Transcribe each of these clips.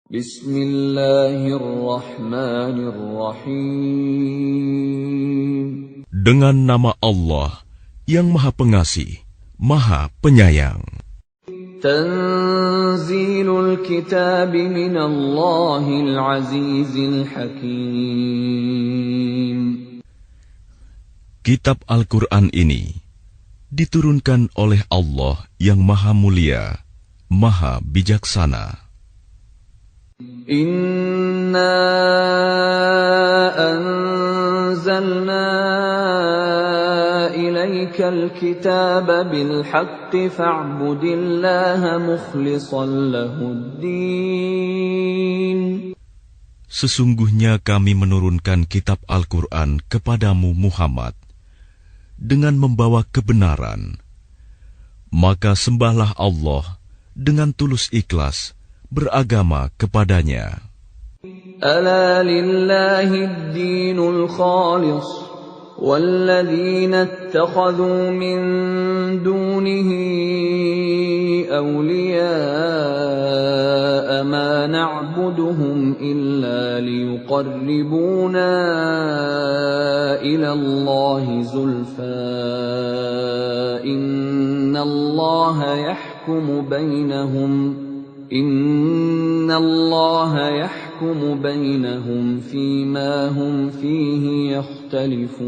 Bismillahirrahmanirrahim. Dengan nama Allah yang Maha Pengasih, Maha Penyayang. Tanzilul kitab minallahil azizil hakim. Kitab Al-Quran ini diturunkan oleh Allah yang Maha Mulia, Maha Bijaksana. Inna anzalna ilaikal kitaba bil haqqi fa'budillaha mukhlishan lahuddin. Sesungguhnya kami menurunkan kitab Al-Quran kepadamu Muhammad dengan membawa kebenaran. Maka sembahlah Allah dengan tulus ikhlas beragama kepadanya. Ala lillahid dinul khalis walladzina ittakhadhu min dunihi awliya'a ma na'buduhum illa liyuqarribuna ila Allahi zulfa innallaha yahkumu bainahum Inna Allah yahkumu bainahum fima hum fihi yakhtalifun.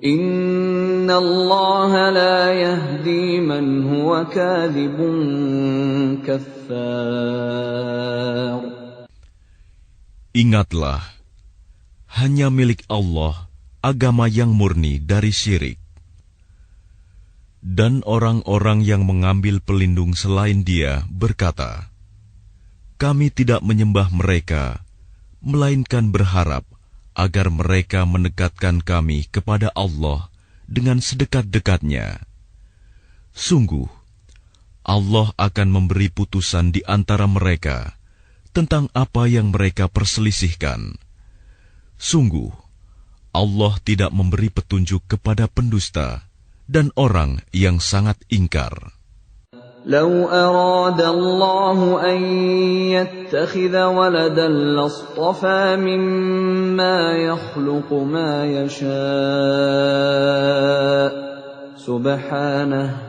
Inna Allah la yahdi man huwa kadhibun kaffar. Ingatlah, hanya milik Allah agama yang murni dari syirik. Dan orang-orang yang mengambil pelindung selain Dia berkata, kami tidak menyembah mereka, melainkan berharap agar mereka mendekatkan kami kepada Allah dengan sedekat-dekatnya. Sungguh, Allah akan memberi putusan di antara mereka tentang apa yang mereka perselisihkan. Sungguh, Allah tidak memberi petunjuk kepada pendusta dan orang yang sangat ingkar. Lau arada Allah an yattakhidha waladan lastafa mimma yakhluqu ma yasha' subhanahu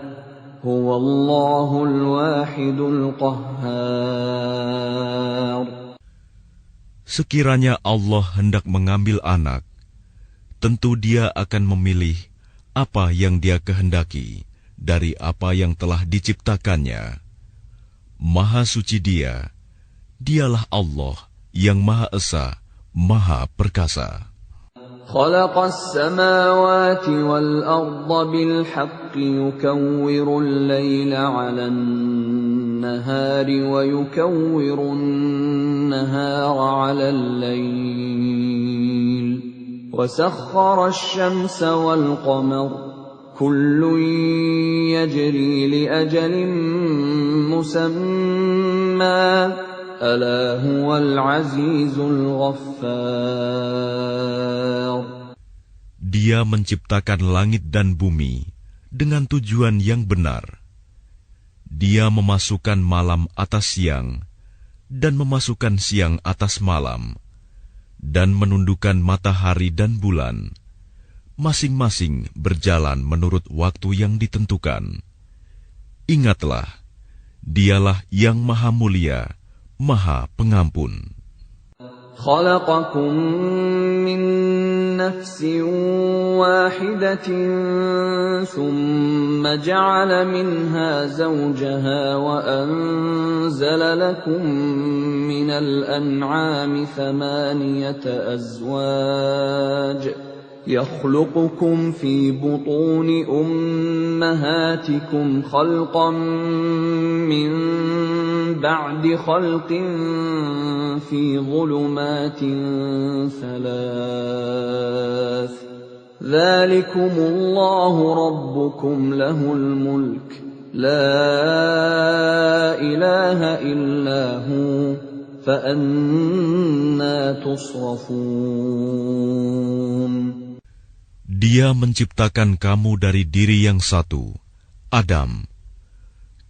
huwallahul wahidul qahhar. Sekiranya Allah hendak mengambil anak, tentu Dia akan memilih apa yang Dia kehendaki dari apa yang telah diciptakannya. Maha suci Dia, Dialah Allah yang Maha Esa, Maha Perkasa. Khalaqas samawati wal arda bil haqqi yukawwirul layla 'alan nahari wa yukawwirun nahara 'alal layl. وسخر الشمس والقمر كل يجري لأجل مسمى ألا هو العزيز الغفار. Dia menciptakan langit dan bumi dengan tujuan yang benar. Dia memasukkan malam atas siang dan memasukkan siang atas malam, dan menundukkan matahari dan bulan, masing-masing berjalan menurut waktu yang ditentukan. Ingatlah, Dialah yang Maha Mulia, Maha Pengampun. Khalaqakum min nafsin wahidatin thumma ja'ala minha zawjaha wa anzala lakum minal an'ami thamaniyata azwaj يخلقكم في بطون أمهاتكم خلقا من بعد خلق في ظلمات ثلاث ذلكم الله ربكم له الملك لا إله إلا هو فأنى تصرفون. Dia menciptakan kamu dari diri yang satu, Adam.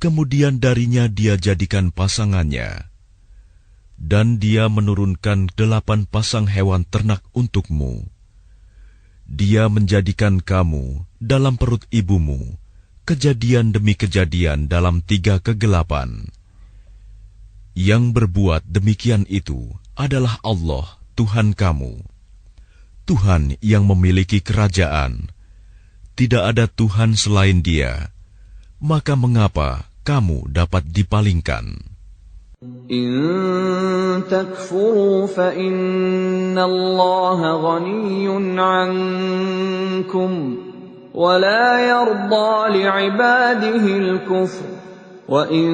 kemudian darinya dia jadikan pasangannya, dan dia menurunkan 8 pasang hewan ternak untukmu. Dia menjadikan kamu dalam perut ibumu kejadian demi kejadian dalam 3 kegelapan. Yang berbuat demikian itu adalah Allah, Tuhan kamu, Tuhan yang memiliki kerajaan. Tidak ada Tuhan selain Dia. Maka mengapa kamu dapat dipalingkan? In takfuru fa inna Allah ghaniyyun 'ankum wa la yarda li'ibadihi al-kufr wa in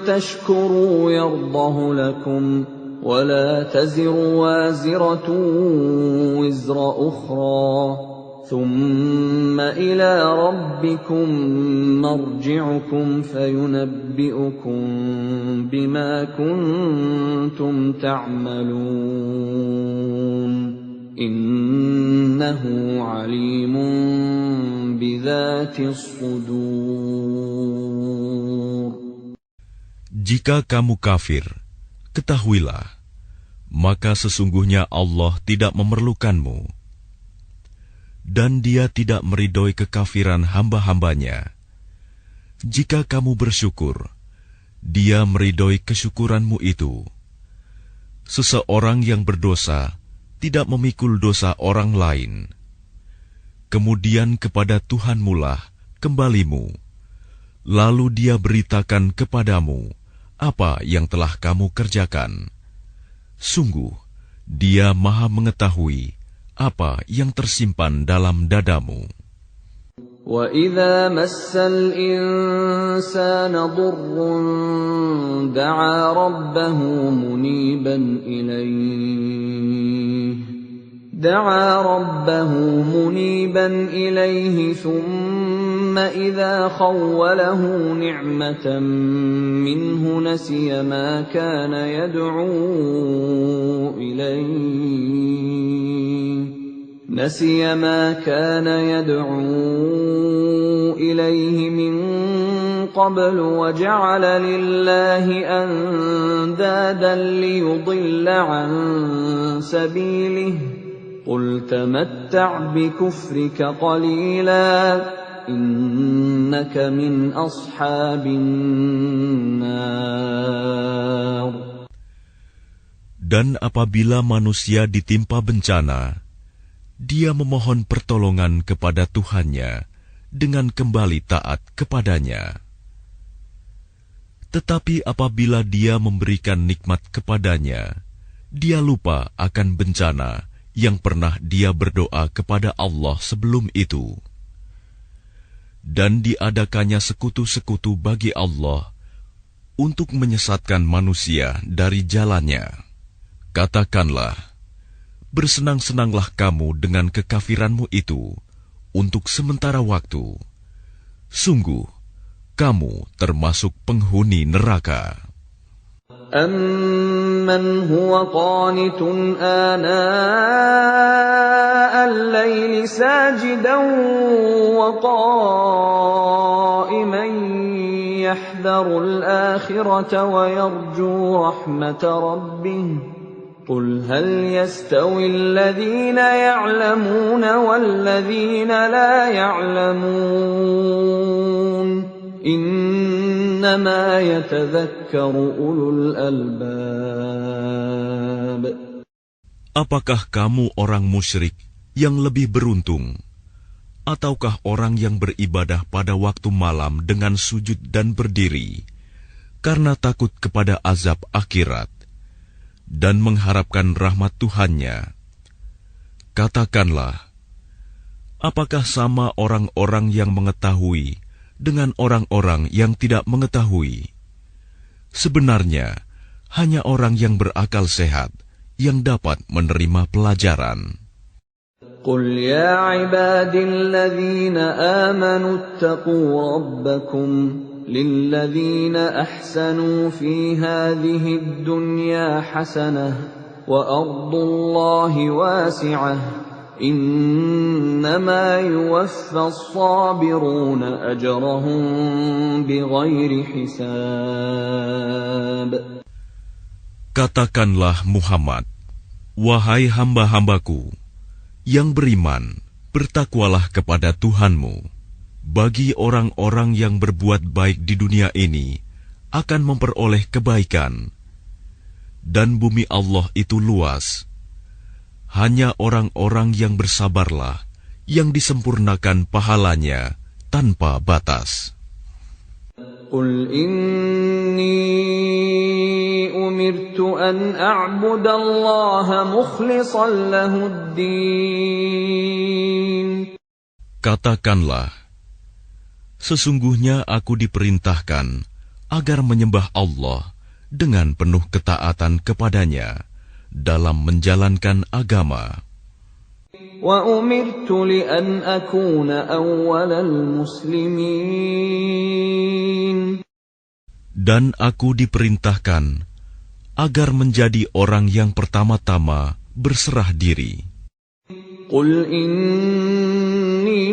tashkuru yardahu lakum wa la taziru waziratun wizra ukhra ثم إلى ربكم مرجعكم فينبئكم بما كنتم تعملون إنه عليم بذات الصدور. Jika kamu kafir, ketahuilah, maka sesungguhnya Allah tidak memerlukanmu, dan Dia tidak meridhoi kekafiran hamba-hambanya. Jika kamu bersyukur, Dia meridhoi kesyukuranmu itu. Seseorang yang berdosa tidak memikul dosa orang lain. Kemudian kepada Tuhanmulah kembalimu, lalu Dia beritakan kepadamu apa yang telah kamu kerjakan. Sungguh, Dia Maha mengetahui apa yang tersimpan dalam dadamu. وَإِذَا مَسَّ الْإِنسَانَ ضُرٌّ دَعَا رَبَّهُ مُنِيبًا إِلَيْهِ ثُمَّ إِذَا خَوَّلَهُ نِعْمَةً مِّنْهُ نَسِيَ مَا كَانَ يدعو إليه من قبل وجعل لله أندادا ليضل عن سبيله قل تمتع بكفرك قليلا إنك من أصحاب النار. Dan apabila manusia ditimpa bencana, dia memohon pertolongan kepada Tuhannya dengan kembali taat kepadanya. Tetapi apabila dia memberikan nikmat kepadanya, dia lupa akan bencana yang pernah dia berdoa kepada Allah sebelum itu. Dan diadakannya sekutu-sekutu bagi Allah untuk menyesatkan manusia dari jalannya. Katakanlah, bersenang-senanglah kamu dengan kekafiranmu itu untuk sementara waktu. Sungguh, kamu termasuk penghuni neraka. أَمَّنْ هُوَ قَانِتٌ آنَاءَ اللَّيْلِ سَاجِدًا وَقَائِمًا يَحْذَرُ الْآخِرَةَ وَيَرْجُو رَحْمَةَ رَبِّهِ قُلْ هَلْ يَسْتَوِي الَّذِينَ يَعْلَمُونَ وَالَّذِينَ لَا يَعْلَمُونَ إِنَّمَا يَتَذَكَّرُ أُولُو الْأَلْبَابِ. Apakah kamu orang musyrik yang lebih beruntung, ataukah orang yang beribadah pada waktu malam dengan sujud dan berdiri karena takut kepada azab akhirat dan mengharapkan rahmat Tuhannya? Katakanlah, apakah sama orang-orang yang mengetahui dengan orang-orang yang tidak mengetahui? Sebenarnya, hanya orang yang berakal sehat yang dapat menerima pelajaran. قُلْ يَا عِبَادِي الَّذِينَ آمَنُوا اتَّقُوا رَبَّكُمْ لِلَّذِينَ أَحْسَنُوا فِي هَذِهِ الدُّنْيَا حَسَنَةٌ وَأَرْضُ اللَّهِ وَاسِعَةٌ Innama yuwaffas sabiruna ajrahum bighairi hisab. Katakanlah Muhammad, wahai hamba-hambaku yang beriman, bertakwalah kepada Tuhanmu. Bagi orang-orang yang berbuat baik di dunia ini akan memperoleh kebaikan. Dan bumi Allah itu luas. Hanya orang-orang yang bersabarlah yang disempurnakan pahalanya tanpa batas. Qul inni umirtu an a'budallaha mukhlishan lahuddin. Katakanlah, sesungguhnya aku diperintahkan agar menyembah Allah dengan penuh ketaatan kepadanya dalam menjalankan agama. Wa umirtu li an akuna awwalal muslimin. Dan aku diperintahkan agar menjadi orang yang pertama-tama berserah diri. Qul inni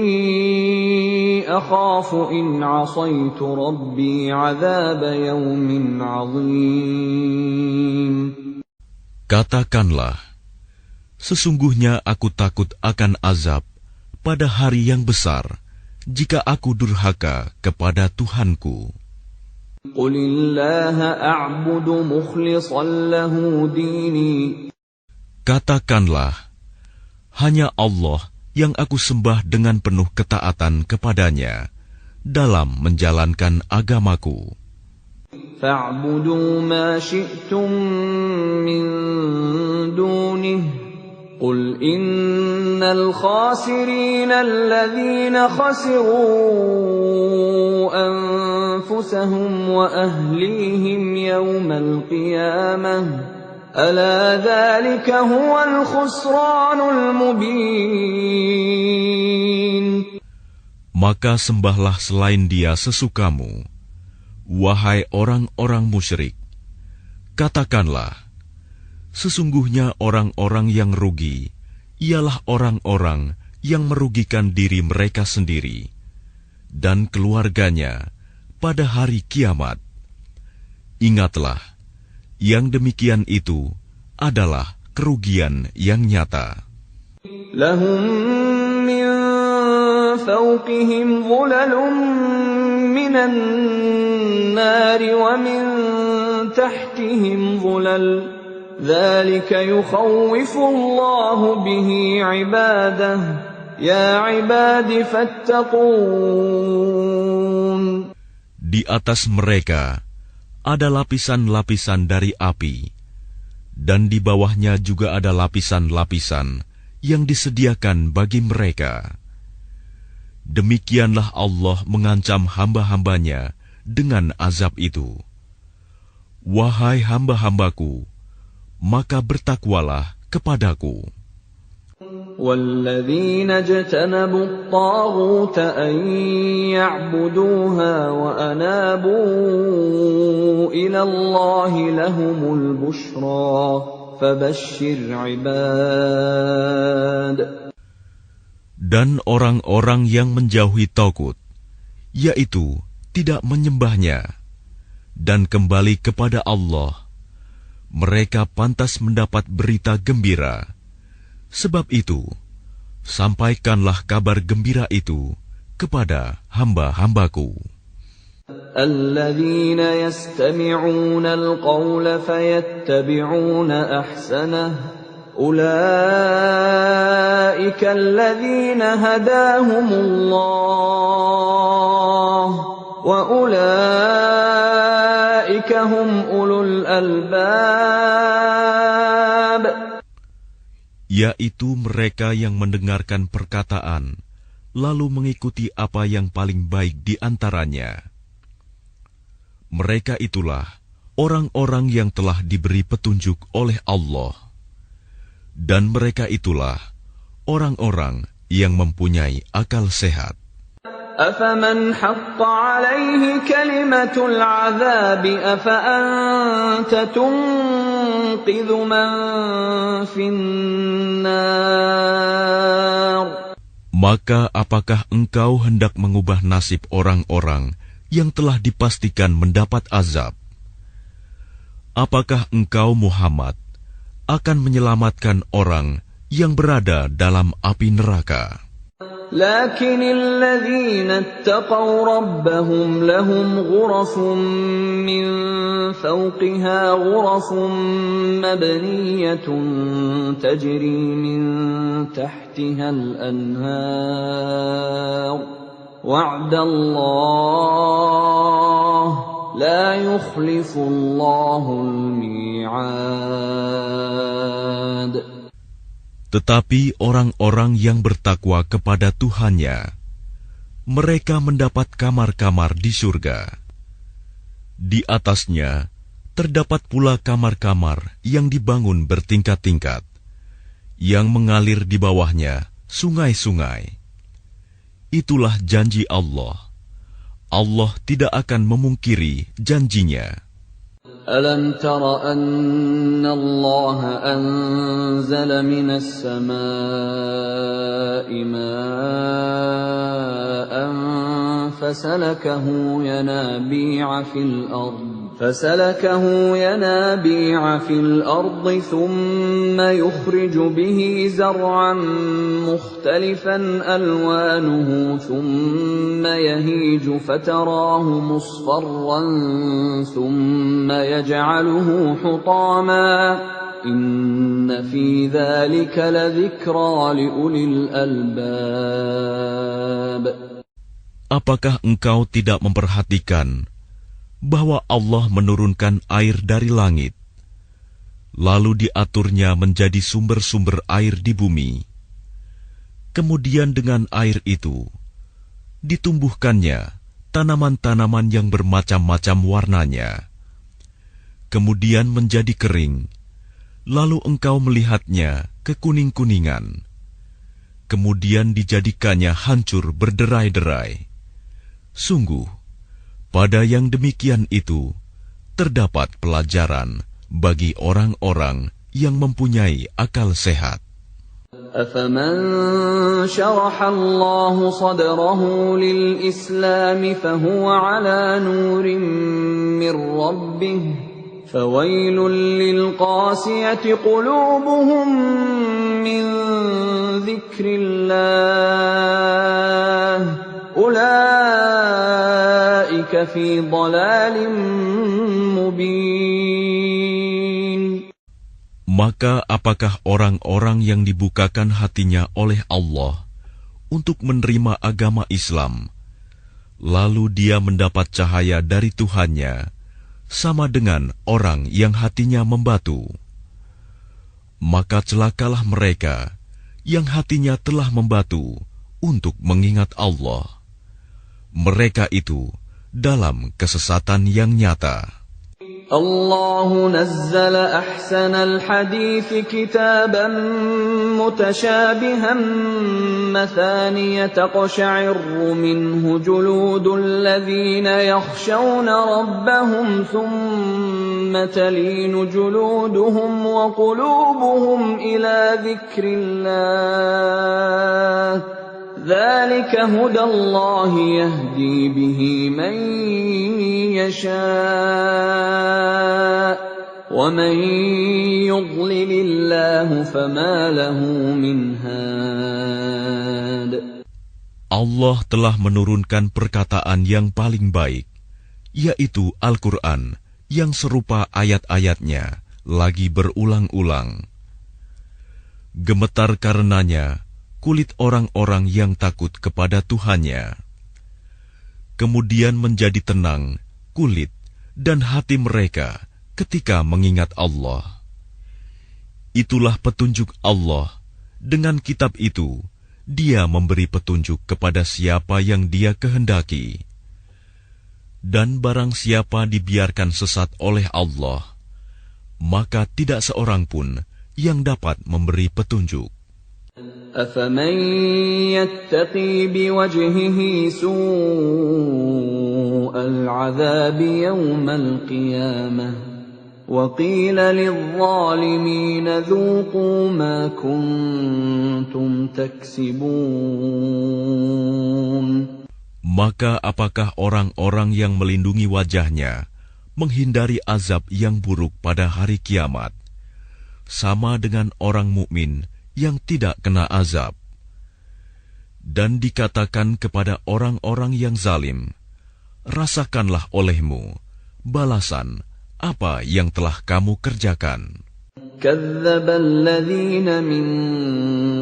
akhafu in 'asaitu rabbi 'adzab yawmin 'adzim. Katakanlah, sesungguhnya aku takut akan azab pada hari yang besar jika aku durhaka kepada Tuhanku. Qulillaha a'budu mukhlishan lahu dini. Katakanlah, hanya Allah yang aku sembah dengan penuh ketaatan kepadanya dalam menjalankan agamaku. Fa'budu ma syi'tum min dunih. Qul innal khasirina alladhina khasiru anfusahum wa ahlihim yawmal qiyamah. Ala dhalika huwal khusranul mubin. Maka sembahlah selain Dia sesukamu, wahai orang-orang musyrik. Katakanlah, sesungguhnya orang-orang yang rugi ialah orang-orang yang merugikan diri mereka sendiri dan keluarganya pada hari kiamat. Ingatlah, yang demikian itu adalah kerugian yang nyata. Lahum min fawqihim dhulalun minan nari wa min tahtihim dhulal. Dzalika yukhawwifu Allahu bihi 'ibadahu. Ya 'ibadi fattaqun. Di atas mereka ada lapisan-lapisan dari api, dan di bawahnya juga ada lapisan-lapisan yang disediakan bagi mereka. Demikianlah Allah mengancam hamba-hambanya dengan azab itu. Wahai hamba-hambaku, maka bertakwalah kepadaku. وَالَّذِينَ اجْتَنَبُوا الطَّاغُوتَ أَن يَعْبُدُوهَا وَأَنَابُوا إِلَى اللَّهِ لَهُمُ الْبُشْرَى فَبَشِّرْ عِبَادِ. Dan orang-orang yang menjauhi tagut, yaitu tidak menyembahnya, dan kembali kepada Allah, mereka pantas mendapat berita gembira. Sebab itu, sampaikanlah kabar gembira itu kepada hamba-hambaku. Alladzina yastami'una al-qawla fayattabi'una ahsanah. Ulaika alladzina hadahumullah wa ulaika hum ulul albab. Yaitu mereka yang mendengarkan perkataan, lalu mengikuti apa yang paling baik di antaranya. Mereka itulah orang-orang yang telah diberi petunjuk oleh Allah. Dan mereka itulah orang-orang yang mempunyai akal sehat. أَفَمَنْ حَقَّ عَلَيْهِ كَلِمَةُ الْعَذَابِ أَفَأَنْتَ تُنْقِذُ ينقذ من في النار. Maka apakah engkau hendak mengubah nasib orang-orang yang telah dipastikan mendapat azab? Apakah engkau, Muhammad, akan menyelamatkan orang yang berada dalam api neraka? لكن الذين اتقوا ربهم لهم غرف من فوقها غرف مبنية تجري من تحتها الأنهار وعد الله لا يخلف الله الميعاد. Tetapi orang-orang yang bertakwa kepada Tuhannya, mereka mendapat kamar-kamar di surga. Di atasnya terdapat pula kamar-kamar yang dibangun bertingkat-tingkat, yang mengalir di bawahnya sungai-sungai. Itulah janji Allah. Allah tidak akan memungkiri janjinya. ألم تر أن الله أنزل من السماء ماء فسلكه ينابيع في الأرض ثم يخرج به زرعا مختلفا ألوانه ثم يهيج فتراه مصفرا ثم يجعله حطاما إن في ذلك لذكرى لأولي الألباب. Apakah engkau tidak memperhatikan bahwa Allah menurunkan air dari langit, lalu diaturnya menjadi sumber-sumber air di bumi? Kemudian dengan air itu ditumbuhkannya tanaman-tanaman yang bermacam-macam warnanya. Kemudian menjadi kering, lalu engkau melihatnya kekuning-kuningan. Kemudian dijadikannya hancur berderai-derai. Sungguh, pada yang demikian itu terdapat pelajaran bagi orang-orang yang mempunyai akal sehat. أفمن شرح الله صدره للإسلام فهو على نور من ربه فويل للقاسية قلوبهم من ذكر الله أولئك في ضلال مبين. Maka apakah orang-orang yang dibukakan hatinya oleh Allah untuk menerima agama Islam, lalu dia mendapat cahaya dari Tuhannya, sama dengan orang yang hatinya membatu? Maka celakalah mereka yang hatinya telah membatu untuk mengingat Allah. Mereka itu dalam kesesatan yang nyata. الله نزل أحسن الحديث كتابا متشابها مثانية تقشعر منه جلود الذين يخشون ربهم ثم تلين جلودهم وقلوبهم إلى ذكر الله ذلك هدى الله يهدي به من يشاء ومن يضلل الله فما له من هاد. Allah telah menurunkan perkataan yang paling baik, yaitu Al-Quran yang serupa ayat-ayatnya lagi berulang-ulang. Gemetar karenanya kulit orang-orang yang takut kepada Tuhannya. Kemudian menjadi tenang kulit dan hati mereka ketika mengingat Allah. Itulah petunjuk Allah. Dengan kitab itu, Dia memberi petunjuk kepada siapa yang Dia kehendaki. Dan barang siapa dibiarkan sesat oleh Allah, maka tidak seorang pun yang dapat memberi petunjuk. أفمن يتقي بوجهه سوء العذاب يوم القيامة وَقِيلَ لِلظَّالِمِينَ ذُوقُوا مَا كُنتُمْ تَكْسِبُونَ. Maka apakah orang-orang yang melindungi wajahnya menghindari azab yang buruk pada hari kiamat, sama dengan orang mukmin yang tidak kena azab? Dan dikatakan kepada orang-orang yang zalim, rasakanlah olehmu balasan apa yang telah kamu kerjakan. كَذَّبَ الَّذِينَ مِن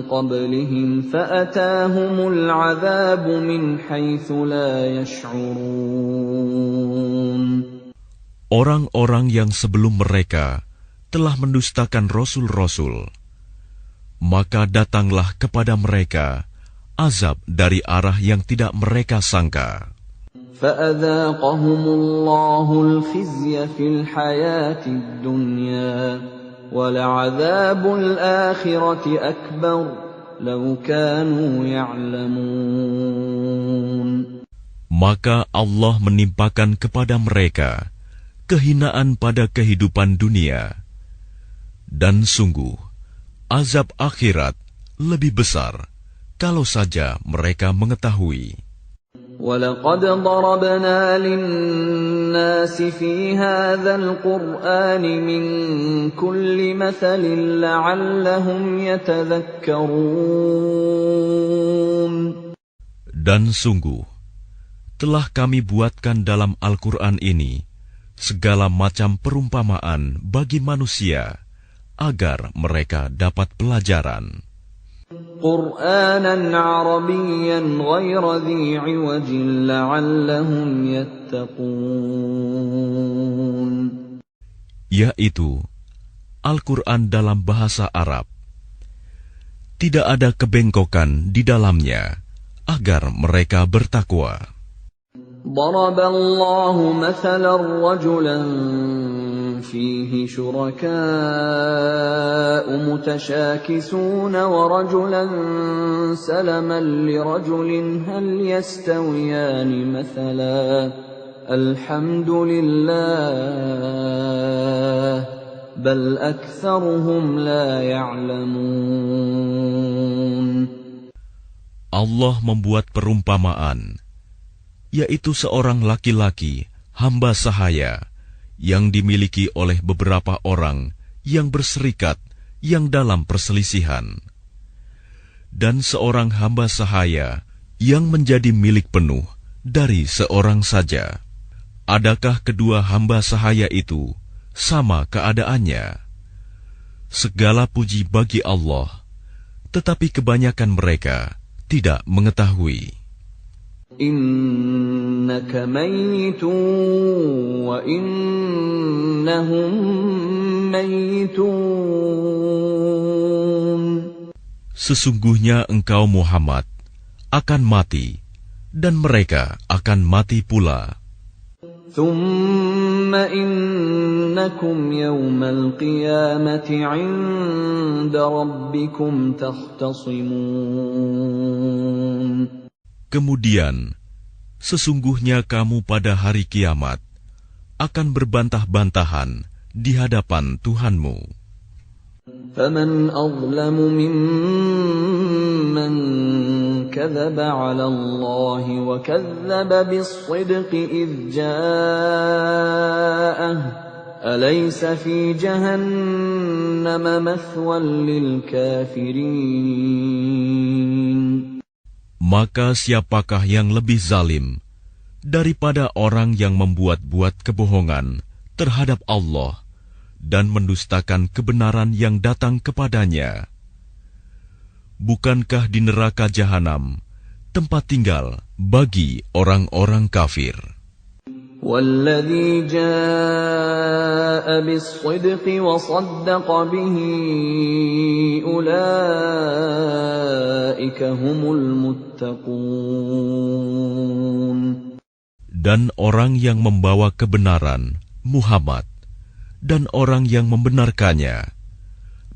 قَبْلِهِمْ فَأَتَاهُمُ الْعَذَابُ مِنْ حَيْثُ لَا يَشْعُرُونَ. Orang-orang yang sebelum mereka telah mendustakan rasul-rasul, maka datanglah kepada mereka azab dari arah yang tidak mereka sangka. فَأَذَاقَهُمُ اللَّهُ الْخِزْيَ فِي الْحَيَاةِ الدُّنْيَا وَلَعَذَابُ الْآخِرَةِ أَكْبَرُ لَوْ كَانُوا يَعْلَمُونَ. Maka Allah menimpakan kepada mereka kehinaan pada kehidupan dunia, dan sungguh azab akhirat lebih besar kalau saja mereka mengetahui. وَلَقَدْ ضَرَبْنَا لِلنَّاسِ فِي هَذَا الْقُرْآنِ مِنْ كُلِّ مَثَلٍ لَعَلَّهُمْ يَتَذَكَّرُونَ. Dan sungguh telah kami buatkan dalam Al-Quran ini segala macam perumpamaan bagi manusia agar mereka dapat pelajaran. قُرْآنًا عَرَبِيًّا غَيْرَ ذِي عِوَجٍ لَعَلَّهُمْ يَتَّقُونَ. Yaitu Al-Quran dalam bahasa Arab. Tidak ada kebengkokan di dalamnya agar mereka bertakwa. ضَرَبَ اللَّهُ مَثَلًا رَجُلًا فِيهِ شُرَكَاءُ مُتَشَاكِسُونَ وَرَجُلًا سَلَمًا لِرَجُلٍ هَلْ يَسْتَوِيَانِ مَثَلًا الْحَمْدُ لِلَّهِ بَلْ أَكْثَرُهُمْ لَا يَعْلَمُونَ. Allah membuat perumpamaan, yaitu seorang laki-laki hamba sahaya yang dimiliki oleh beberapa orang yang berserikat yang dalam perselisihan, dan seorang hamba sahaya yang menjadi milik penuh dari seorang saja. Adakah kedua hamba sahaya itu sama keadaannya? Segala puji bagi Allah, tetapi kebanyakan mereka tidak mengetahui. إِنَّكَ مَيِّتٌ وَإِنَّهُم مَّيِّتُونَ. Sesungguhnya engkau Muhammad akan mati, dan mereka akan mati pula. ثُمَّ إِنَّكُمْ يَوْمَ الْقِيَامَةِ عِندَ رَبِّكُمْ تَخْتَصِمُونَ. Kemudian, sesungguhnya kamu pada hari kiamat akan berbantah-bantahan di hadapan Tuhanmu. فَمَنْ أَظْلَمُ مِمَّنْ كَذَبَ عَلَى اللَّهِ وَكَذَّبَ بِالصِّدْقِ إِذْ جَاءَهُ أَلَيْسَ فِي جَهَنَّمَ مَثْوًى لِلْكَافِرِينَ. Maka siapakah yang lebih zalim daripada orang yang membuat-buat kebohongan terhadap Allah dan mendustakan kebenaran yang datang kepadanya? Bukankah di neraka jahanam tempat tinggal bagi orang-orang kafir? وَالَّذِي جَاءَ بِالصِّدْقِ وَصَدَّقَ بِهِ أُولَئِكَ هُمُ الْمُتَّقُونَ. Dan orang yang membawa kebenaran, Muhammad, dan orang yang membenarkannya,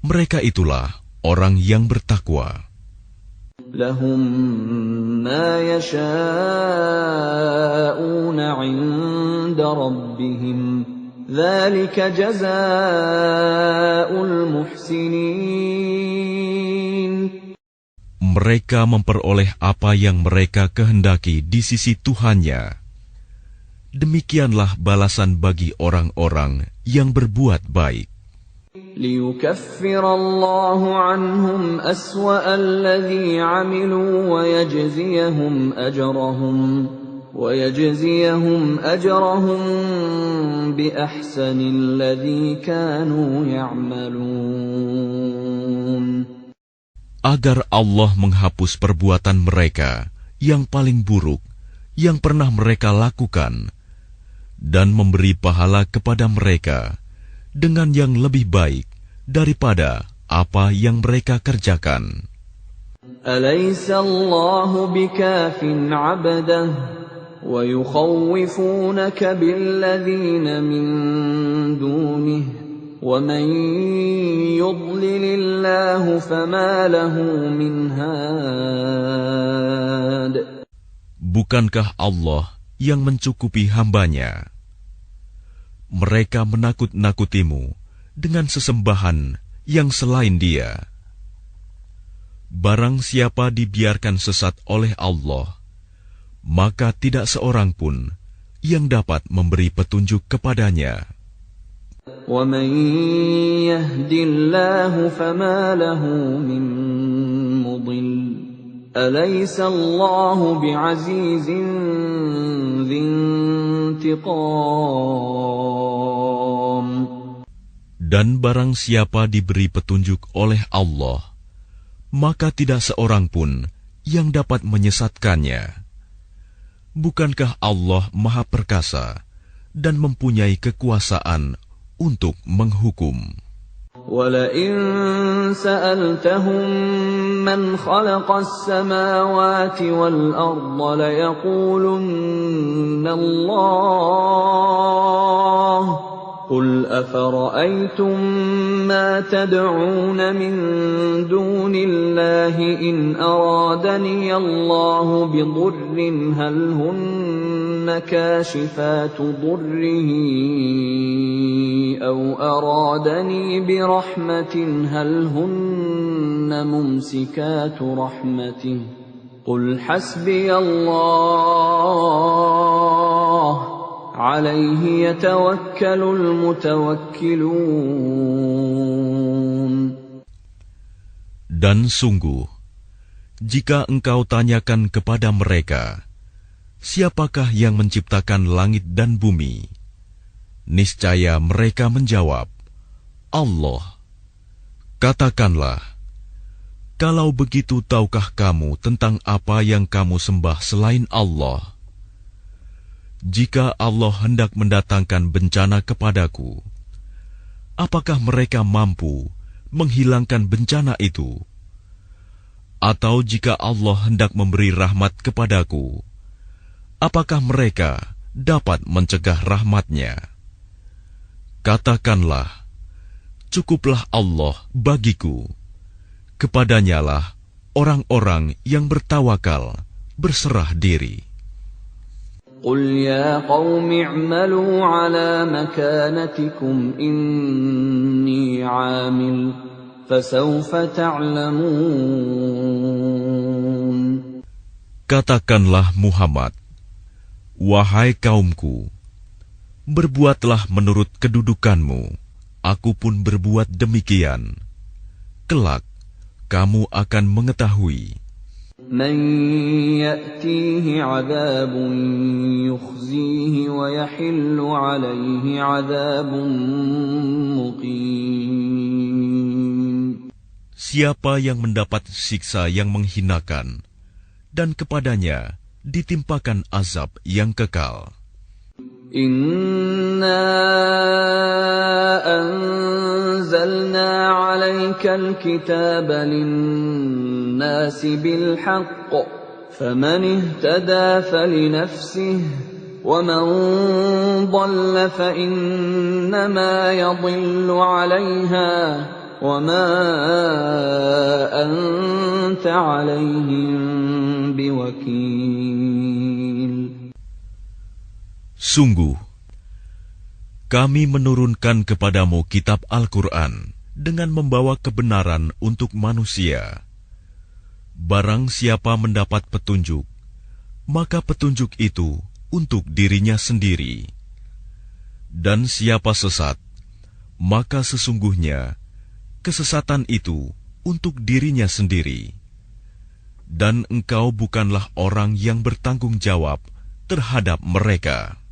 mereka itulah orang yang bertakwa. لَهُم مَّا يَشَاءُونَ عِندَ رَبِّهِمْ ذلك جزاء المحسنين. Mereka memperoleh apa yang mereka kehendaki di sisi Tuhannya. Demikianlah balasan bagi orang-orang yang berbuat baik. ليكفر الله عنهم أسوأ الذي عملوا ويجزيهم أجرهم بأحسن الذي كانوا يعملون. Agar Allah menghapus perbuatan mereka yang paling buruk yang pernah mereka lakukan dan memberi pahala kepada mereka dengan yang lebih baik daripada apa yang mereka kerjakan. Alaysa Allahu bikafin 'abdah wa yukhawwifunaka billadhina min dunihi wa man yudlilillahu fama lahu min had. Bukankah Allah yang mencukupi hambanya? Mereka menakut-nakutimu dengan sesembahan yang selain Dia. Barang siapa dibiarkan sesat oleh Allah, maka tidak seorang pun yang dapat memberi petunjuk kepadanya. وَمَن يَهْدِ اللَّهُ فَمَا لَهُ مِن مُّضِلٍّ أَلَيْسَ اللَّهُ بِعَزِيزٍ ذِي انتِقَامٍ. Dan barang siapa diberi petunjuk oleh Allah, maka tidak seorang pun yang dapat menyesatkannya. Bukankah Allah Maha Perkasa dan mempunyai kekuasaan untuk menghukum? وَلَئِن سَأَلْتَهُم مَّنْ خَلَقَ السَّمَاوَاتِ وَالْأَرْضَ لَيَقُولُنَّ اللَّهُ قُلْ أَفَرَأَيْتُم مَّا تَدْعُونَ مِن دُونِ اللَّهِ إِنْ أَرَادَنِيَ اللَّهُ بِضُرٍّ هَلْ هُنَّ كَاشِفَاتُ ضُرِّهِ أَوْ أَرَادَنِي بِرَحْمَةٍ هَلْ هُنَّ مُمْسِكَاتُ رَحْمَتِهِ قُلْ حَسْبِيَ اللَّهُ عَلَيْهِ يَتَوَكَّلُ الْمُتَوَكِّلُونَ. Dan sungguh, jika engkau tanyakan kepada mereka, siapakah yang menciptakan langit dan bumi? Niscaya mereka menjawab, Allah. Katakanlah, kalau begitu tahukah kamu tentang apa yang kamu sembah selain Allah? Jika Allah hendak mendatangkan bencana kepadaku, apakah mereka mampu menghilangkan bencana itu? Atau jika Allah hendak memberi rahmat kepadaku, apakah mereka dapat mencegah rahmat-Nya? Katakanlah, cukuplah Allah bagiku. Kepadanyalah orang-orang yang bertawakal berserah diri. قُلْ يَا قَوْمِ اعْمَلُوا عَلَى مَكَانَتِكُمْ إِنِّي عَامِلٌ فَسَوْفَ تَعْلَمُونَ. Katakanlah Muhammad, wahai kaumku, berbuatlah menurut kedudukanmu, aku pun berbuat demikian. Kelak, kamu akan mengetahui. مَن يَأْتِيهِ عَذَابٌ يُخْزِيهِ وَيَحِلُّ عَلَيْهِ عَذَابٌ مُقِيمٌ. Siapa yang mendapat siksa yang menghinakan, dan kepadanya ditimpakan azab yang kekal. Inna anzalna 'alaikal kitaba lin-nasi bil haqq faman ihtada falinafsihi wa man dhalla fa innama yadhillu 'alayha wa ma anta 'alayhim biwakil. Sungguh, Kami menurunkan kepadamu kitab Al-Quran dengan membawa kebenaran untuk manusia. Barang siapa mendapat petunjuk, maka petunjuk itu untuk dirinya sendiri. Dan siapa sesat, maka sesungguhnya kesesatan itu untuk dirinya sendiri. Dan engkau bukanlah orang yang bertanggung jawab terhadap mereka.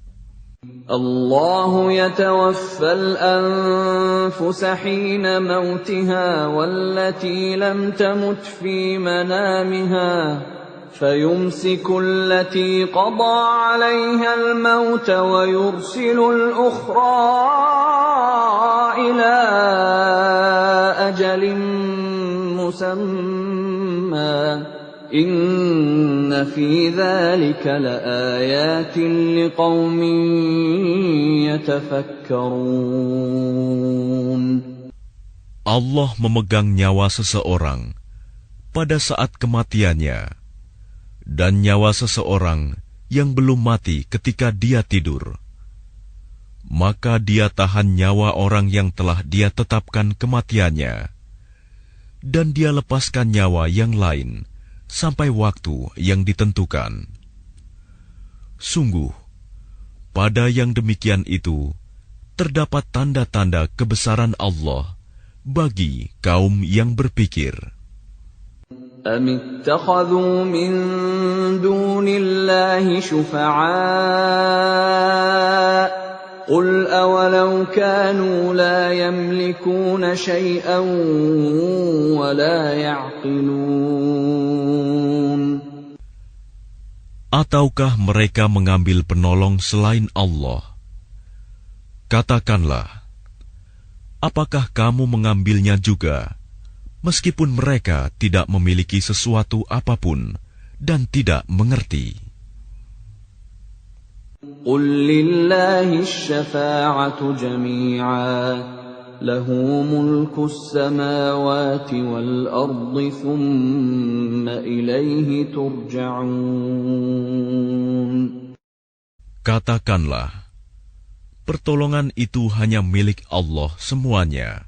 الله يتوفى الأنفس حين موتها والتي لم تمت في منامها فيمسك التي قضى عليها الموت ويرسل الأخرى إلى أجل مسمى إن في ذلك لآيات لقوم يتفكرون. Allah memegang nyawa seseorang pada saat kematiannya, dan nyawa seseorang yang belum mati ketika dia tidur. Maka dia tahan nyawa orang yang telah dia tetapkan kematiannya, dan dia lepaskan nyawa yang lain sampai waktu yang ditentukan. Sungguh, pada yang demikian itu terdapat tanda-tanda kebesaran Allah bagi kaum yang berpikir. أَمِ اتَّخَذُوا مِن دُونِ اللَّهِ شُفَعَاءَ قُلْ أَوَلَوْ كَانُوا لَا يَمْلِكُونَ شَيْئًا وَلَا يَعْقِلُونَ. Ataukah mereka mengambil penolong selain Allah? Katakanlah, apakah kamu mengambilnya juga, meskipun mereka tidak memiliki sesuatu apapun dan tidak mengerti? قُلْ لِلَّهِ الشَّفَاعَةُ جَمِيعًا لَهُ مُلْكُ السَّمَاوَاتِ وَالْأَرْضِ ثُمَّ إِلَيْهِ تُرْجَعُونَ. Katakanlah, pertolongan itu hanya milik Allah semuanya.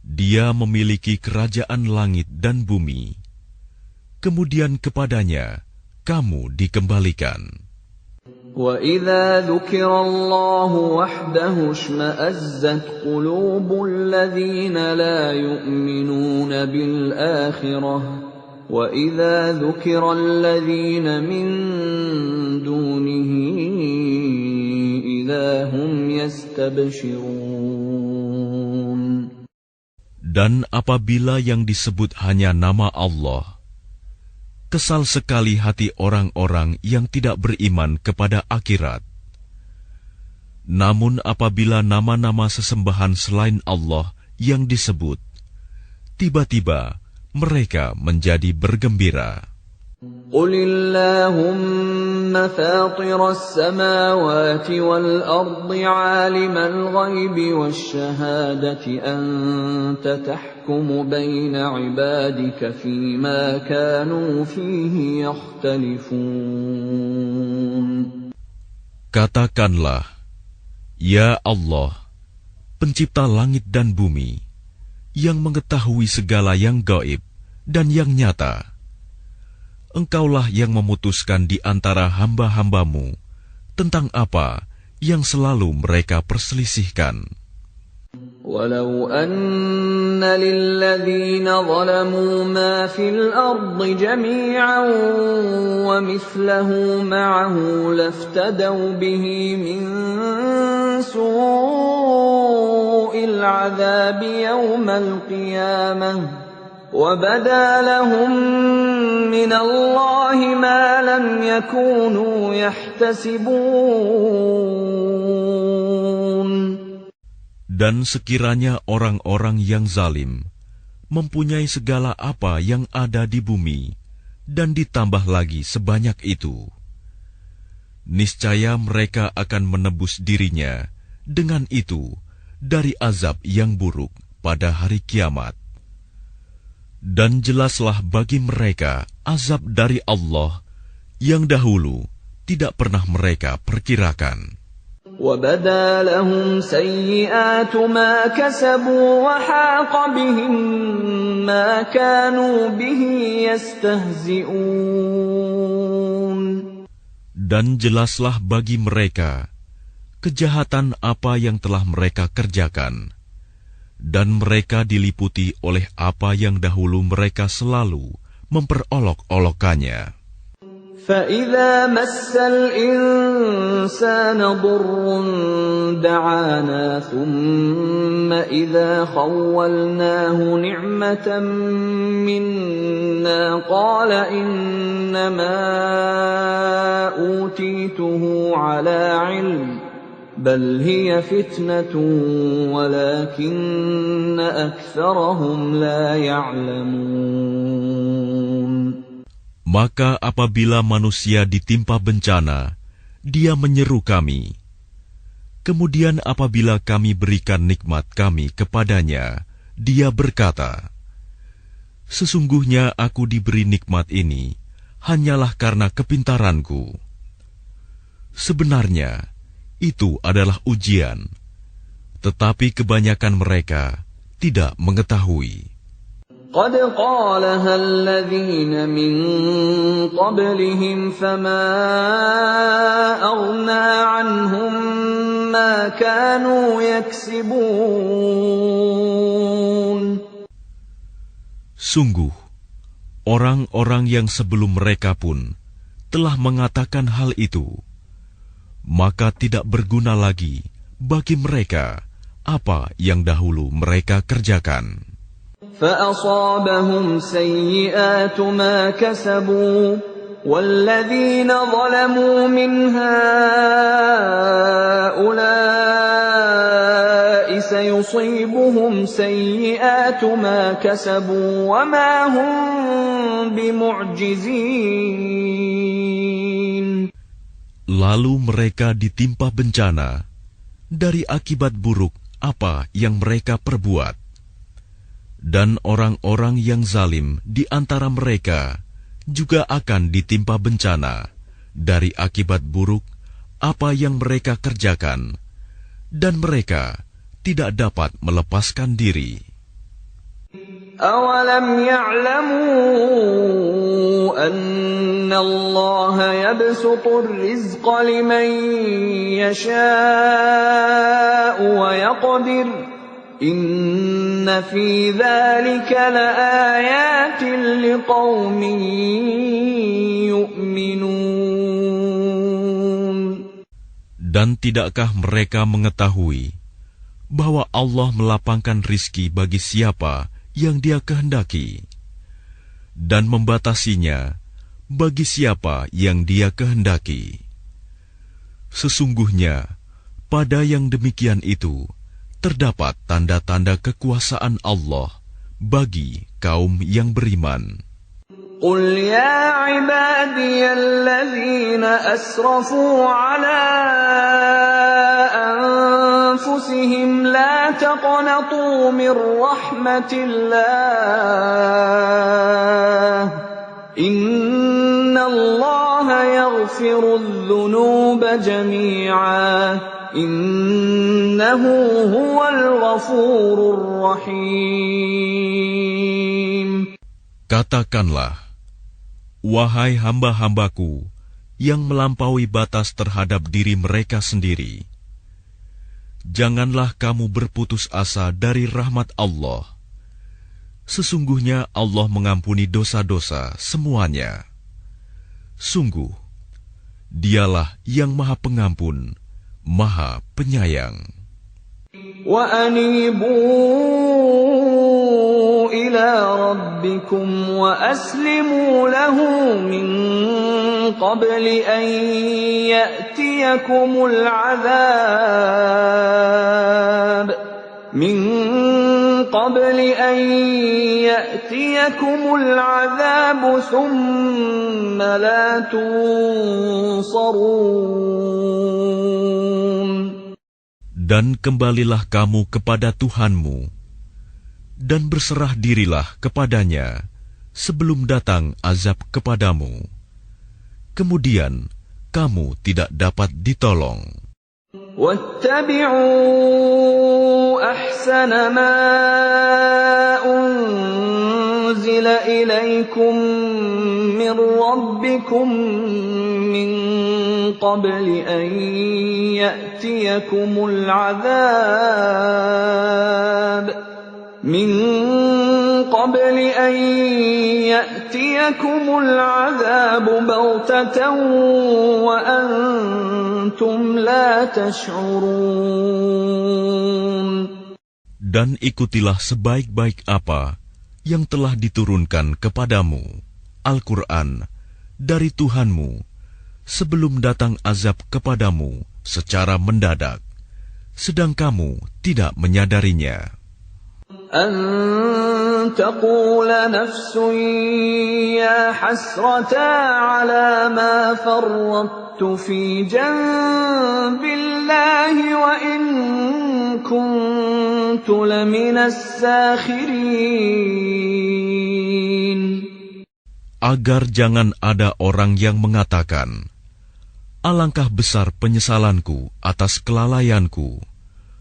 Dia memiliki kerajaan langit dan bumi. Kemudian kepadanya kamu dikembalikan. وَإِذَا ذُكِرَ اللَّهُ وَحْدَهُ اشْمَأَزَّتْ قُلُوبُ الَّذِينَ لَا يُؤْمِنُونَ بِالْآخِرَةِ وَإِذَا ذُكِرَ الَّذِينَ مِن دُونِهِ إِذَا هُمْ يَسْتَبْشِرُونَ. Dan apabila yang disebut hanya nama Allah, kesal sekali hati orang-orang yang tidak beriman kepada akhirat. Namun apabila nama-nama sesembahan selain Allah yang disebut, tiba-tiba mereka menjadi bergembira. قُلِ اللَّهُمَّ فَاطِرَ السَّمَاوَاتِ وَالْأَرْضِ عَالِمَ الْغَيْبِ وَالشَّهَادَةِ أَنْتَ تَحْكُمُ بَيْنَ عِبَادِكَ فِيمَا كَانُوا فِيهِ يَخْتَلِفُونَ. Katakanlah, Ya Allah, pencipta langit dan bumi, yang mengetahui segala yang gaib dan yang nyata, Engkaulah yang memutuskan di antara hamba-hambamu tentang apa yang selalu mereka perselisihkan. وَلَوْ أَنَّ لِلَّذِينَ ظَلَمُوا مَا فِي الْأَرْضِ جَمِيعًا وَمِثْلَهُ مَعَهُ لَافْتَدَوْا بِهِ مِنْ سُوءِ الْعَذَابِ يَوْمَ الْقِيَامَةِ وَبَدَا لَهُم مِّنَ اللَّهِ مَا لَمْ يَكُونُوا يَحْتَسِبُونَ. Dan sekiranya orang-orang yang zalim mempunyai segala apa yang ada di bumi dan ditambah lagi sebanyak itu, niscaya mereka akan menebus dirinya dengan itu dari azab yang buruk pada hari kiamat. Dan jelaslah bagi mereka azab dari Allah yang dahulu tidak pernah mereka perkirakan. وَبَدَا لَهُمْ سَيِّئَاتُ مَا كَسَبُوا وَحَاقَ بِهِم مَّا كَانُوا بِهِ يَسْتَهْزِئُونَ. Dan jelaslah bagi mereka kejahatan apa yang telah mereka kerjakan, dan mereka diliputi oleh apa yang dahulu mereka selalu memperolok-olokkannya. فَإِذَا مَسَّ الْإِنسَانَ ضُرٌّ دَعَانَا ثُمَّ إِذَا خَوَّلْنَاهُ نِعْمَةً مِنَّا قَالَ إِنَّمَا أُوتِيتُهُ عَلَى عِلْمٍ بَلْ هِيَ فِتْنَةٌ وَلَكِنَّ أَكْثَرَهُمْ لَا يَعْلَمُونَ. Maka apabila manusia ditimpa bencana, dia menyeru kami. Kemudian apabila kami berikan nikmat kami kepadanya, dia berkata, "Sesungguhnya aku diberi nikmat ini hanyalah karena kepintaranku." Sebenarnya, itu adalah ujian, tetapi kebanyakan mereka tidak mengetahui. قَدْ قَالَهَا الَّذِينَ مِن قَبْلِهِمْ فَمَا أَغْنَىٰ عَنْهُم مَّا كَانُوا يَكْسِبُونَ. Sungguh, orang-orang yang sebelum mereka pun telah mengatakan hal itu, maka tidak berguna lagi bagi mereka apa yang dahulu mereka kerjakan. فَأَصَابَهُمْ سَيِّئَاتُ مَا كَسَبُوا وَالَّذِينَ ظَلَمُوا مِنْ هَٰؤُلَاءِ سَيُصِيبُهُمْ سَيِّئَاتُ مَا كَسَبُوا وَمَا هُمْ بِمُعْجِزِينَ. Lalu mereka ditimpa bencana dari akibat buruk apa yang mereka perbuat. Dan orang-orang yang zalim di antara mereka juga akan ditimpa bencana dari akibat buruk apa yang mereka kerjakan, dan mereka tidak dapat melepaskan diri. أَوَلَمْ يَعْلَمُوا أَنَّ اللَّهَ يَبْسُطُ الرِّزْقَ لِمَن يَشَاءُ وَيَقْدِرُ إِنَّ فِي ذَلِكَ لَآيَاتٍ لِقَوْمٍ يُؤْمِنُونَ. Dan tidakkah mereka mengetahui bahwa Allah melapangkan rizki bagi siapa yang Dia kehendaki, dan membatasinya bagi siapa yang Dia kehendaki? Sesungguhnya pada yang demikian itu terdapat tanda-tanda kekuasaan Allah bagi kaum yang beriman. قُلْ يَا عِبَادِيَ الَّذِينَ أَسْرَفُوا عَلَىٰ أَنفُسِهِمْ لَا تَقْنَطُوا مِن رَّحْمَةِ اللَّهِ إِنَّ اللَّهَ يَغْفِرُ الذُّنُوبَ جَمِيعًا إِنَّهُ هُوَ الْغَفُورُ الرَّحِيمُ. Katakanlah, wahai hamba-hambaku yang melampaui batas terhadap diri mereka sendiri, janganlah kamu berputus asa dari rahmat Allah. Sesungguhnya Allah mengampuni dosa-dosa semuanya. Sungguh, Dialah yang Maha Pengampun, Maha Penyayang. وَأَنِيبُوا إِلَىٰ رَبِّكُمْ وَأَسْلِمُوا لَهُ مِن قَبْلِ أَن يَأْتِيَكُمُ الْعَذَابُ ثُمَّ لَا تُنصَرُونَ. Dan kembalilah kamu kepada Tuhanmu, dan berserah dirilah kepadanya sebelum datang azab kepadamu. Kemudian kamu tidak dapat ditolong. واتبعوا أحسن ما أنزل إليكم من ربكم من قبل أن يأتيكم العذاب بغتة وأنتم لا تشعرون. Dan ikutilah sebaik-baik apa yang telah diturunkan kepadamu, Al-Quran, dari Tuhanmu, sebelum datang azab kepadamu secara mendadak, sedang kamu tidak menyadarinya. أن تقول نفس يا حسرتا على ما فرطت في جنب الله وإن كنت لمن الساخرين. Agar jangan ada orang yang mengatakan, alangkah besar penyesalanku atas kelalaianku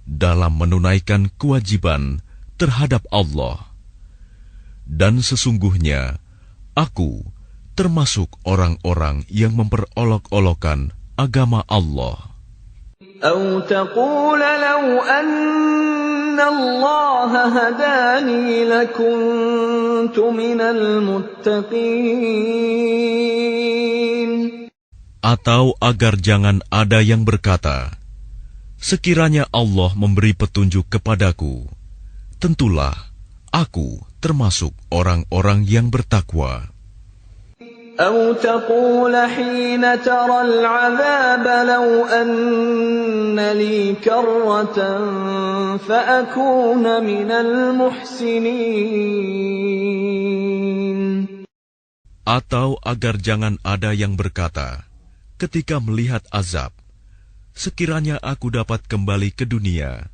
dalam menunaikan kewajiban terhadap Allah. Dan sesungguhnya, aku termasuk orang-orang yang memperolok-olokkan agama Allah. أو تقول لو أن الله هداني لكنت من المتقين. Atau agar jangan ada yang berkata, sekiranya Allah memberi petunjuk kepadaku, tentulah aku termasuk orang-orang yang bertakwa. أو تقول حين ترى العذاب لو أن لي كرة فأكون من المحسنين. Atau agar jangan ada yang berkata, ketika melihat azab, sekiranya aku dapat kembali ke dunia,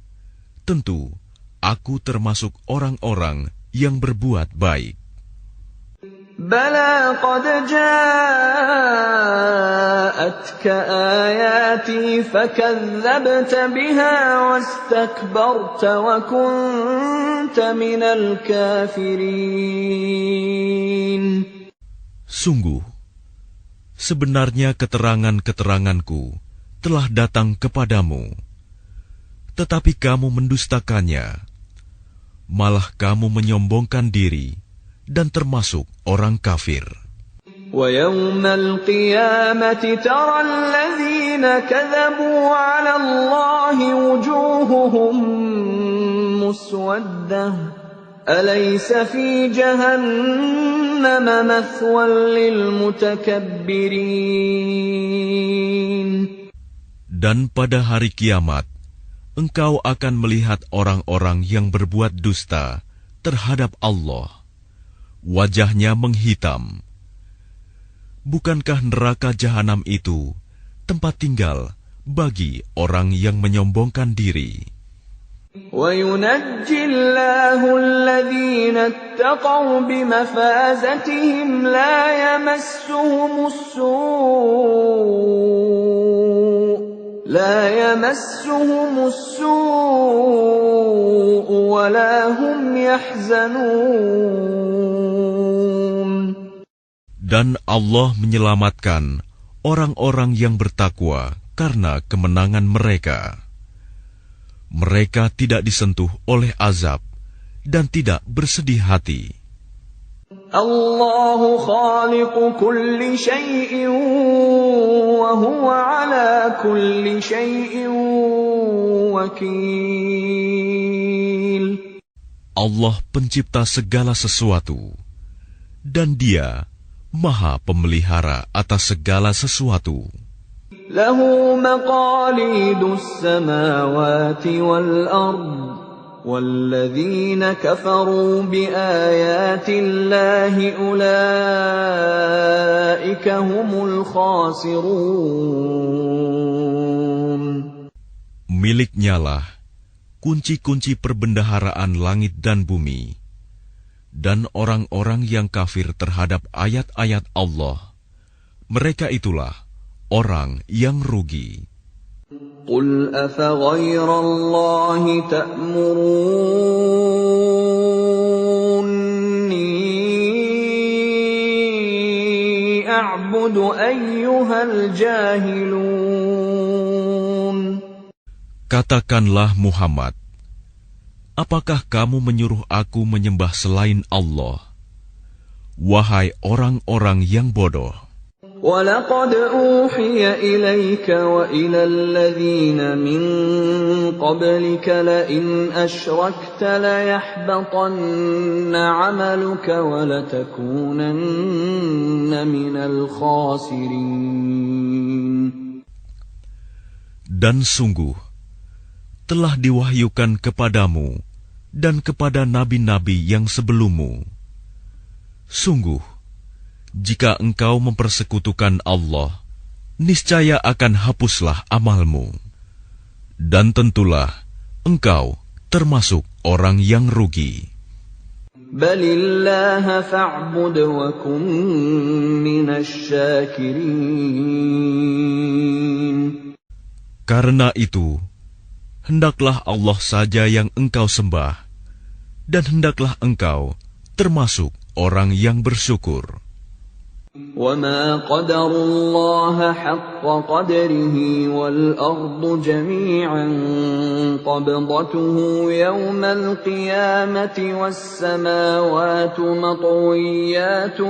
tentu aku termasuk orang-orang yang berbuat baik. بلى قد جاءتك آياتي فكذبت بها واستكبرت وكنت من الكافرين. Sungguh, sebenarnya keterangan-keteranganku telah datang kepadamu, tetapi kamu mendustakannya, malah kamu menyombongkan diri dan termasuk orang kafir. وَيَوْمَ الْقِيَامَةِ تَرَى الَّذِينَ كَذَبُوا عَلَى اللَّهِ وُجُوهُهُم مُّسْوَدَّةٌ أَلَيْسَ فِي جَهَنَّمَ مَثْوًى لِّلْمُتَكَبِّرِينَ. Dan pada hari kiamat, engkau akan melihat orang-orang yang berbuat dusta terhadap Allah. Wajahnya menghitam. Bukankah neraka jahanam itu tempat tinggal bagi orang yang menyombongkan diri? وَيُنَجِّي اللَّهُ الَّذِينَ اتَّقَوْا بِمَفَازَتِهِمْ لَا يَمَسُّهُمُ السُّوءُ وَلَا هُمْ يَحْزَنُونَ. Dan Allah menyelamatkan orang-orang yang bertakwa karena kemenangan mereka. Mereka tidak disentuh oleh azab dan tidak bersedih hati. Allahu khaliqu kulli syai'in wa huwa ala kulli syai'in wakil. Allah pencipta segala sesuatu, dan Dia Maha Pemelihara atas segala sesuatu. Lahu maqalidus samawati wal ard, walladzina kafaru biayatillahi ulaika humul khasirun. Miliknyalah kunci-kunci perbendaharaan langit dan bumi. Dan orang-orang yang kafir terhadap ayat-ayat Allah, mereka itulah orang yang rugi. قل أفغير الله تأمروني أعبد أيها الجاهلون. Katakanlah Muhammad, apakah kamu menyuruh aku menyembah selain Allah? Wahai orang-orang yang bodoh. وَلَقَدْ أُوحِيَ إِلَيْكَ وَإِلَى الَّذِينَ مِن قَبْلِكَ لَئِنْ أَشْرَكْتَ لَيَحْبَطَنَّ عَمَلُكَ وَلَتَكُونَنَّ مِنَ الْخَاسِرِينَ. Dan sungguh, telah diwahyukan kepadamu dan kepada nabi-nabi yang sebelummu. Sungguh, jika engkau mempersekutukan Allah, niscaya akan hapuslah amalmu. Dan tentulah engkau termasuk orang yang rugi. Balillaha fa'bud wa kun minasy syakirin. Karena itu, hendaklah Allah saja yang engkau sembah, dan hendaklah engkau termasuk orang yang bersyukur. وَمَا قَدَرُوا اللَّهَ حَقَّ قَدْرِهِ وَالْأَرْضُ جَمِيعًا قَبْضَتُهُ يَوْمَ الْقِيَامَةِ وَالسَّمَاوَاتُ مَطْوِيَّاتٌ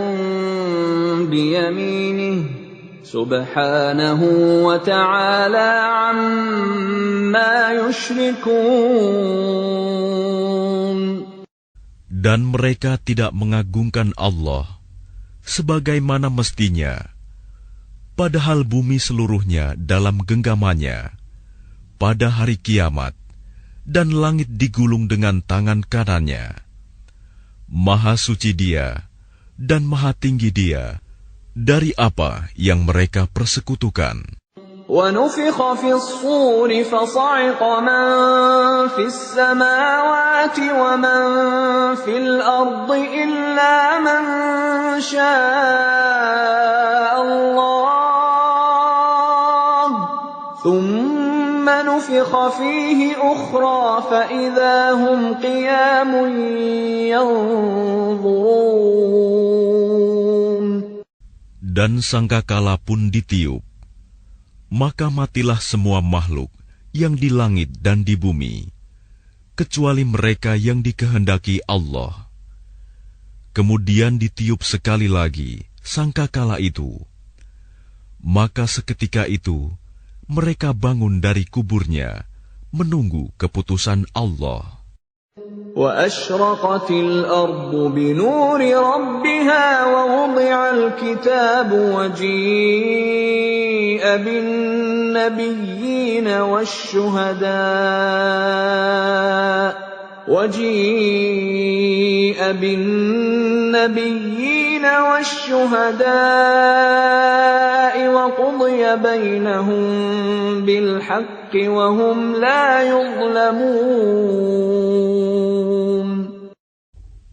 بِيَمِينِهِ سُبْحَانَهُ وَتَعَالَى عَمَّا يُشْرِكُونَ. Dan mereka tidak mengagungkan Allah sebagaimana mestinya, padahal bumi seluruhnya dalam genggamannya pada hari kiamat, dan langit digulung dengan tangan kanannya. Maha suci Dia dan maha tinggi Dia dari apa yang mereka persekutukan. وَنُفِخَ فِي الصُّورِ فَصَعِقَ مَن فِي السَّمَاوَاتِ وَمَن فِي الْأَرْضِ إِلَّا مَن شَاءَ اللَّهُ ثُمَّ نُفِخَ فِيهِ أُخْرَىٰ فَإِذَا هُمْ قِيَامٌ يَنظُرُونَ. Dan sangkakala pun ditiup, maka matilah semua makhluk yang di langit dan di bumi, kecuali mereka yang dikehendaki Allah. Kemudian ditiup sekali lagi sangkakala itu, maka seketika itu mereka bangun dari kuburnya menunggu keputusan Allah. وَأَشْرَقَتِ الْأَرْضُ بِنُورِ رَبِّهَا وَوُضِعَ الْكِتَابُ وَجِيءَ بِالنَّبِيِّينَ وَالشُّهَدَاءِ وَقُضِيَ بَيْنَهُم بِالْحَقِّ وَهُمْ لَا يُظْلَمُونَ.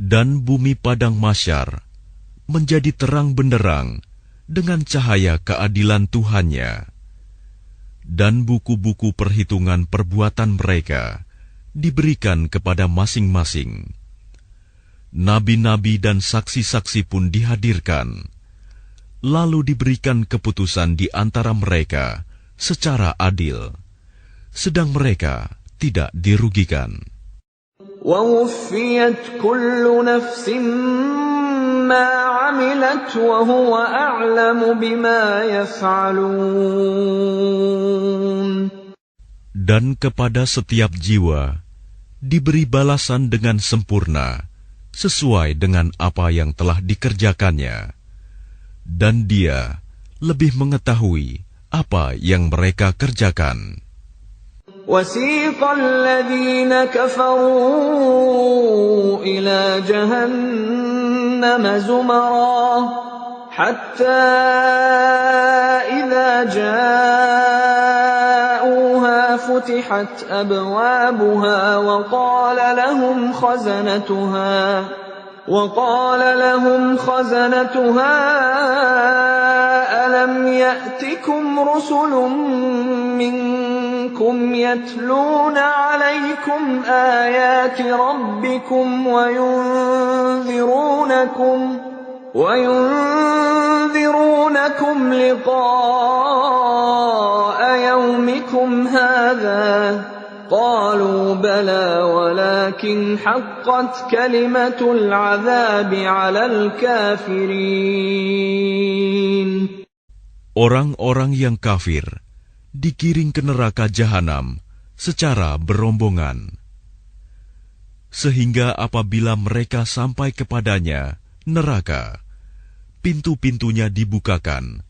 Dan bumi padang mahsyar menjadi terang benderang dengan cahaya keadilan Tuhannya, dan buku-buku perhitungan perbuatan mereka diberikan kepada masing-masing. Nabi-nabi dan saksi-saksi pun dihadirkan, lalu diberikan keputusan di antara mereka secara adil, sedang mereka tidak dirugikan. وَوُفِّيَتْ كُلُّ نَفْسٍ مَّا عَمِلَتْ وَهُوَ أَعْلَمُ بِمَا يَفْعَلُونَ. Dan kepada setiap jiwa diberi balasan dengan sempurna sesuai dengan apa yang telah dikerjakannya, dan Dia lebih mengetahui apa yang mereka kerjakan. وَسِيقَ الَّذِينَ كَفَرُوا إِلَى جَهَنَّمَ زُمَرًا حَتَّى إِذَا جَاءُوهَا فُتِحَتْ أَبْوَابُهَا وقال لهم خزنتها ألم يأتكم رسل منكم منكم يتلون عليكم آيات ربكم وينذرونكم لقاء يومكم هذا قالوا بلى ولكن حقت كلمة العذاب على الكافرين. Orang-orang yang kafir digiring ke neraka jahanam secara berombongan, sehingga apabila mereka sampai kepadanya, neraka, pintu-pintunya dibukakan,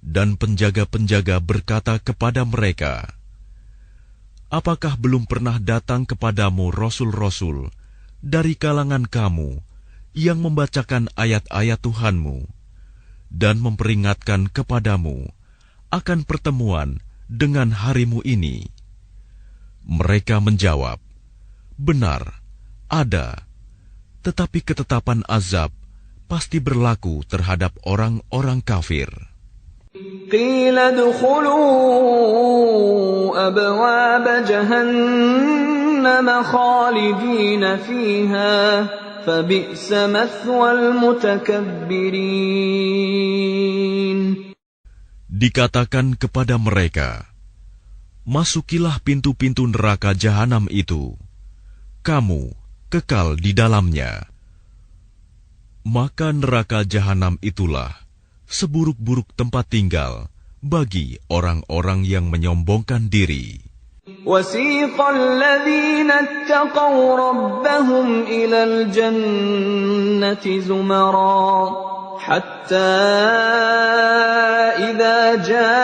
dan penjaga-penjaga berkata kepada mereka, apakah belum pernah datang kepadamu rasul-rasul dari kalangan kamu yang membacakan ayat-ayat Tuhanmu dan memperingatkan kepadamu akan pertemuan dengan harimu ini? Mereka menjawab, benar, ada, tetapi ketetapan azab pasti berlaku terhadap orang-orang kafir. Qila dukhulu abwab jahannam khalidina fiha fabi'sa mathwal mutakabbirin. Dikatakan kepada mereka, masukilah pintu-pintu neraka jahanam itu, kamu kekal di dalamnya. Maka neraka jahanam itulah seburuk-buruk tempat tinggal bagi orang-orang yang menyombongkan diri. وَسِيقَ الَّذِينَ اتَّقَوْا رَبَّهُمْ إِلَى الْجَنَّةِ زُمَرًا حَتَّى إِذَا جَاءُوهَا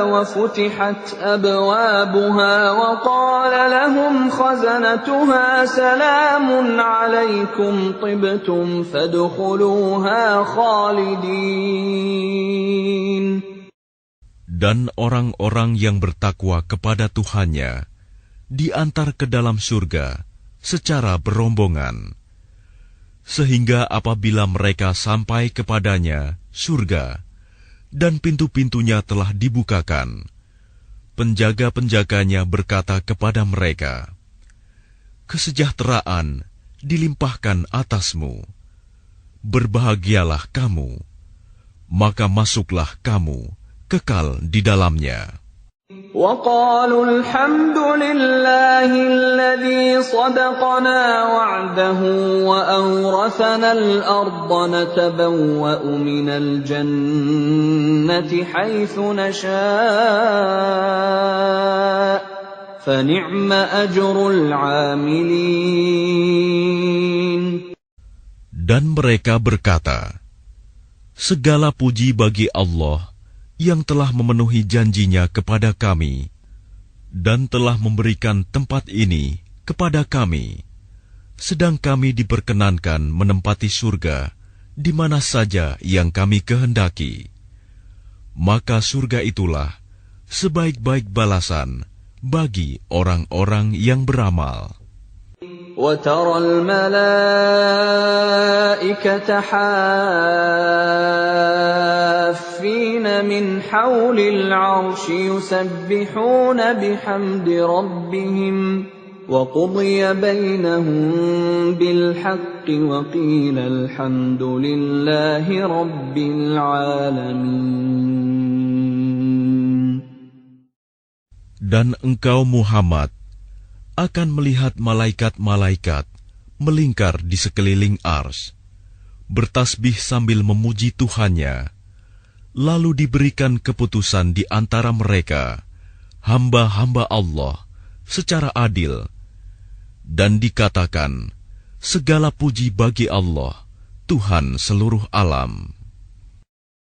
وَفُتِحَتْ أَبْوَابُهَا وَقَالَ لَهُمْ خَزَنَتُهَا سَلَامٌ عَلَيْكُمْ طِبْتُمْ فَادْخُلُوهَا خَالِدِينَ. Dan orang-orang yang bertakwa kepada Tuhannya diantar ke dalam surga secara berombongan, sehingga apabila mereka sampai kepadanya, surga, dan pintu-pintunya telah dibukakan, penjaga-penjaganya berkata kepada mereka, kesejahteraan dilimpahkan atasmu, berbahagialah kamu, maka masuklah kamu kekal di dalamnya. وَقَالُوا الْحَمْدُ لِلَّهِ الَّذِي صَدَقَنَا وَعْدَهُ وَأَوْرَثَنَا الْأَرْضَ نَتَبَوَّأُ مِنَ الْجَنَّةِ حَيْثُ نَشَاءُ فَنِعْمَ أَجْرُ الْعَامِلِينَ. Dan mereka berkata, segala puji bagi Allah yang telah memenuhi janjinya kepada kami dan telah memberikan tempat ini kepada kami, sedang kami diperkenankan menempati surga di mana saja yang kami kehendaki. Maka surga itulah sebaik-baik balasan bagi orang-orang yang beramal. وَتَرَى الْمَلَائِكَةَ حَافِّينَ مِنْ حَوْلِ الْعَرْشِ يُسَبِّحُونَ بِحَمْدِ رَبِّهِمْ وَقُضِيَ بَيْنَهُم بِالْحَقِّ وَقِيلَ الْحَمْدُ لِلَّهِ رَبِّ الْعَالَمِينَ. Dan engkau Muhammad akan melihat malaikat-malaikat melingkar di sekeliling ars, bertasbih sambil memuji Tuhannya. Lalu diberikan keputusan di antara mereka, hamba-hamba Allah, secara adil. Dan dikatakan, segala puji bagi Allah, Tuhan seluruh alam.